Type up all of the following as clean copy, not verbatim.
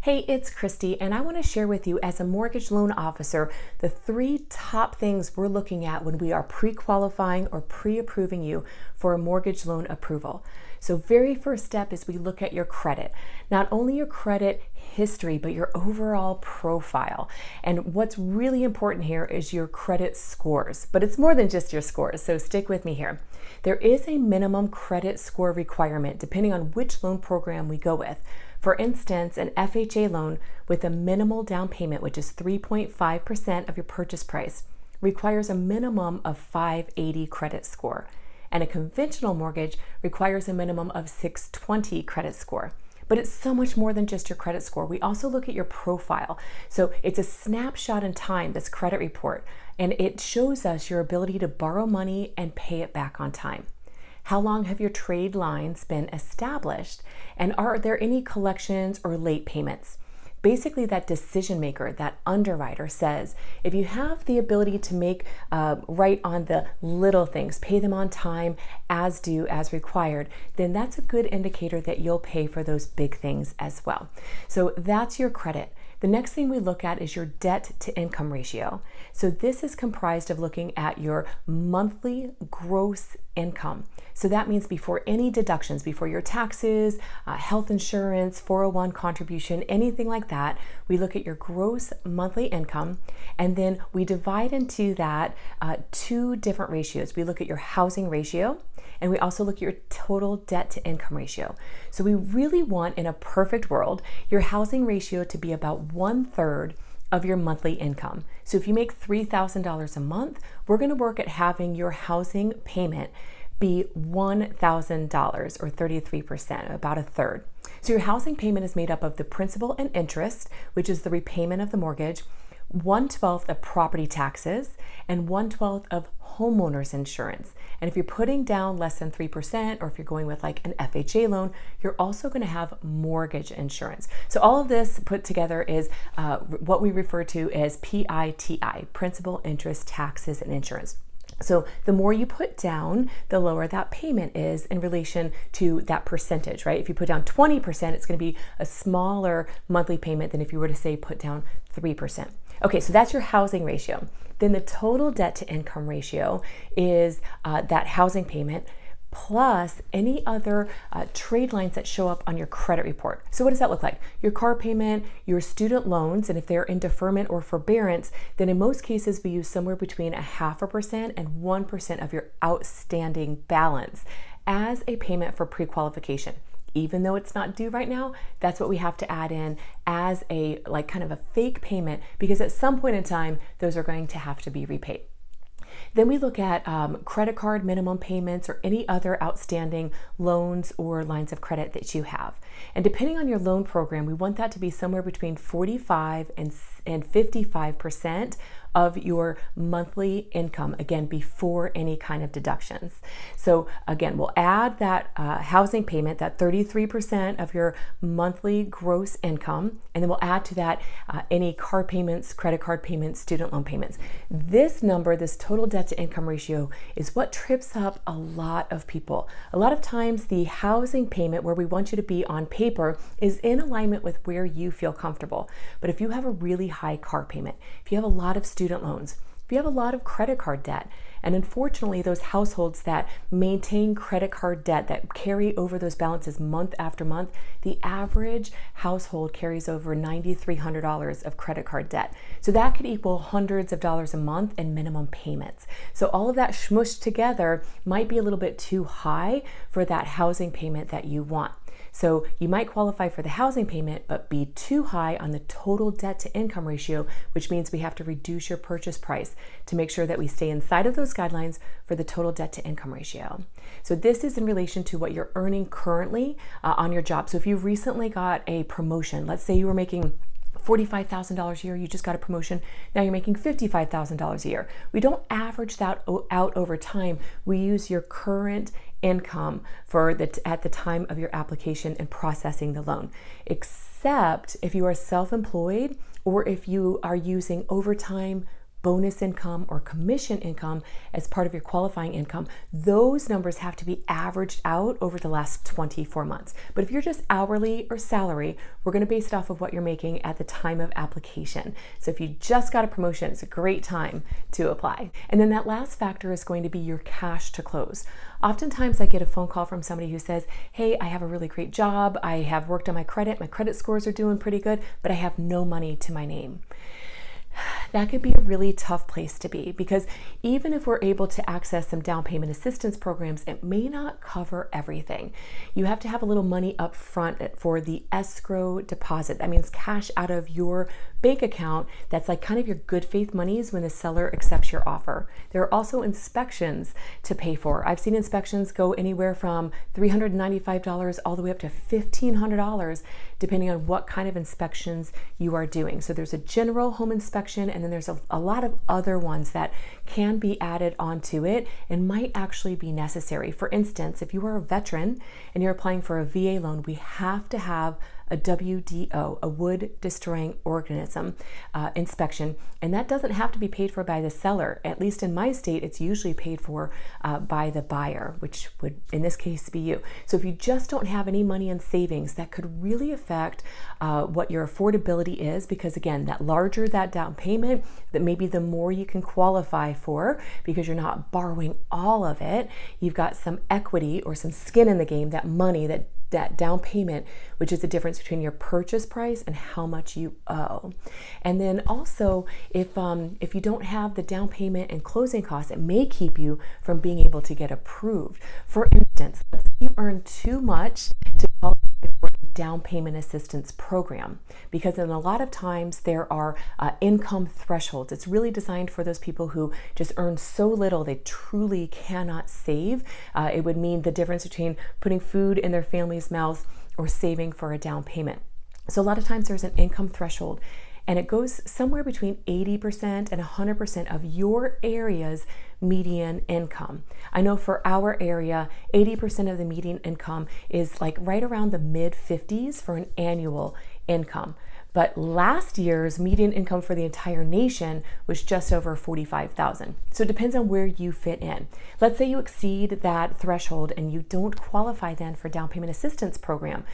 Hey, it's Kristi, and I want to share with you as a mortgage loan officer the 3 top things we're looking at when we are pre-qualifying or pre-approving you for a mortgage loan approval. So very first step is we look at your credit. Not only your credit history, but your overall profile. And what's really important here is your credit scores, but it's more than just your scores, so stick with me here. There is a minimum credit score requirement depending on which loan program we go with. For instance, an FHA loan with a minimal down payment, which is 3.5% of your purchase price, requires a minimum of 580 credit score. And a conventional mortgage requires a minimum of 620 credit score. But it's so much more than just your credit score. We also look at your profile. So it's a snapshot in time, this credit report, and it shows us your ability to borrow money and pay it back on time. How long have your trade lines been established? And are there any collections or late payments? Basically, that decision maker, that underwriter says, if you have the ability to make right on the little things, pay them on time, as due, as required, then that's a good indicator that you'll pay for those big things as well. So that's your credit. The next thing we look at is your debt to income ratio. So this is comprised of looking at your monthly gross income. So that means before any deductions, before your taxes, health insurance, 401 contribution, anything like that, we look at your gross monthly income, and then we divide into that 2 different ratios. We look at your housing ratio, and we also look at your total debt to income ratio. So we really want, in a perfect world, your housing ratio to be about 1/3 of your monthly income. So if you make $3,000 a month, we're going to work at having your housing payment be $1,000 or 33%, about 1/3. So your housing payment is made up of the principal and interest, which is the repayment of the mortgage, 1/12 of property taxes, and 1/12 of homeowners insurance. And if you're putting down less than 3%, or if you're going with like an FHA loan, you're also going to have mortgage insurance. So all of this put together is what we refer to as PITI, principal, interest, taxes, and insurance. So the more you put down, the lower that payment is in relation to that percentage, right? If you put down 20%, it's going to be a smaller monthly payment than if you were to say put down 3%. Okay, so that's your housing ratio. Then the total debt to income ratio is that housing payment plus any other trade lines that show up on your credit report. So what does that look like? Your car payment, your student loans, and if they're in deferment or forbearance, then in most cases we use somewhere between 0.5% and 1% of your outstanding balance as a payment for pre-qualification. Even though it's not due right now, that's what we have to add in as a kind of a fake payment, because at some point in time, those are going to have to be repaid. Then we look at credit card minimum payments or any other outstanding loans or lines of credit that you have. And depending on your loan program, we want that to be somewhere between 45 and 55% of your monthly income, again, before any kind of deductions. So again, we'll add that housing payment, that 33% of your monthly gross income, and then we'll add to that any car payments, credit card payments, student loan payments. This number, this total debt to income ratio, is what trips up a lot of people. A lot of times the housing payment, where we want you to be on paper, is in alignment with where you feel comfortable. But if you have a really high car payment, if you have a lot of student loans, if you have a lot of credit card debt, and unfortunately those households that maintain credit card debt, that carry over those balances month after month, the average household carries over $9,300 of credit card debt. So that could equal hundreds of dollars a month in minimum payments. So all of that smushed together might be a little bit too high for that housing payment that you want. So you might qualify for the housing payment, but be too high on the total debt to income ratio, which means we have to reduce your purchase price to make sure that we stay inside of those guidelines for the total debt to income ratio. So this is in relation to what you're earning currently on your job. So if you recently got a promotion, let's say you were making $45,000 a year, you just got a promotion, now you're making $55,000 a year. We don't average that out over time. We use your current income at the time of your application and processing the loan, except if you are self-employed or if you are using overtime bonus income or commission income as part of your qualifying income, those numbers have to be averaged out over the last 24 months. But if you're just hourly or salary, we're going to base it off of what you're making at the time of application. So if you just got a promotion, it's a great time to apply. And then that last factor is going to be your cash to close. Oftentimes I get a phone call from somebody who says, hey, I have a really great job. I have worked on my credit scores are doing pretty good, but I have no money to my name. That could be a really tough place to be, because even if we're able to access some down payment assistance programs, it may not cover everything. You have to have a little money up front for the escrow deposit. That means cash out of your bank account. That's like kind of your good faith monies when the seller accepts your offer. There are also inspections to pay for. I've seen inspections go anywhere from $395 all the way up to $1,500, depending on what kind of inspections you are doing. So there's a general home inspection, and then there's a lot of other ones that can be added onto it and might actually be necessary. For instance, if you are a veteran and you're applying for a VA loan, we have to have a WDO, a wood destroying organism inspection, and that doesn't have to be paid for by the seller. At least in my state, it's usually paid for by the buyer, which would in this case be you. So if you just don't have any money in savings, that could really affect what your affordability is, because again, that larger that down payment, that maybe the more you can qualify for, because you're not borrowing all of it. You've got some equity or some skin in the game, that money, that down payment, which is the difference between your purchase price and how much you owe. And then also, if you don't have the down payment and closing costs, it may keep you from being able to get approved. For instance, let's say you earn too much to qualify for a down payment assistance program, because in a lot of times there are income thresholds. It's really designed for those people who just earn so little they truly cannot save. It would mean the difference between putting food in their family's mouth or saving for a down payment. So a lot of times there's an income threshold, and it goes somewhere between 80% and 100% of your area's median income. I know for our area, 80% of the median income is like right around the mid-50s for an annual income. But last year's median income for the entire nation was just over $45,000. So it depends on where you fit in. Let's say you exceed that threshold and you don't qualify then for down payment assistance program.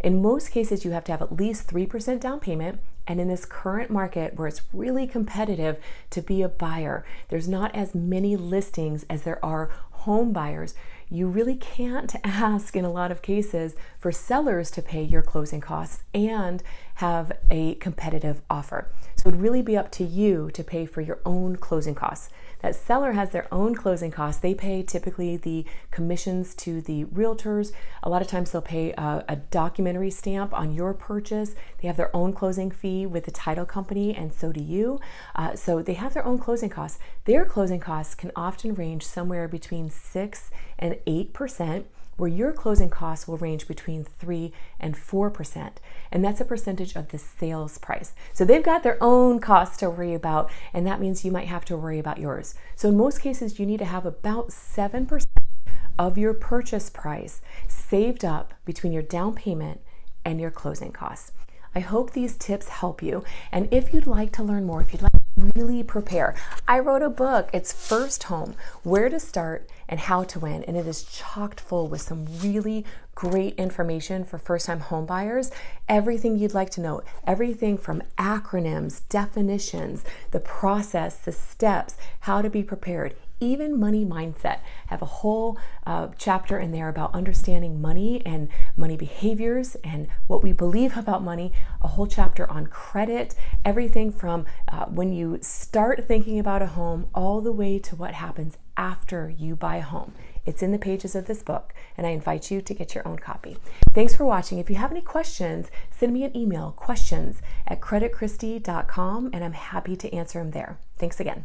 In most cases, you have to have at least 3% down payment. And in this current market where it's really competitive to be a buyer, there's not as many listings as there are home buyers. You really can't ask in a lot of cases for sellers to pay your closing costs and have a competitive offer. So it would really be up to you to pay for your own closing costs. That seller has their own closing costs. They pay typically the commissions to the realtors. A lot of times they'll pay a documentary stamp on your purchase. They have their own closing fee with the title company, and so do you. So they have their own closing costs. Their closing costs can often range somewhere between 6 and 8%, where your closing costs will range between 3 and 4%. And that's a percentage of the sales price. So they've got their own costs to worry about, and that means you might have to worry about yours. So in most cases, you need to have about 7% of your purchase price saved up between your down payment and your closing costs. I hope these tips help you. And if you'd like to learn more, if you'd like to really prepare, I wrote a book. It's First Home, Where to Start and How to Win. And it is chocked full with some really great information for first-time home buyers. Everything you'd like to know, everything from acronyms, definitions, the process, the steps, how to be prepared, even money mindset. I have a whole chapter in there about understanding money and money behaviors and what we believe about money, a whole chapter on credit, everything from when you start thinking about a home all the way to what happens after you buy a home. It's in the pages of this book, and I invite you to get your own copy. Thanks for watching. If you have any questions, send me an email, questions@creditkristi.com, and I'm happy to answer them there. Thanks again.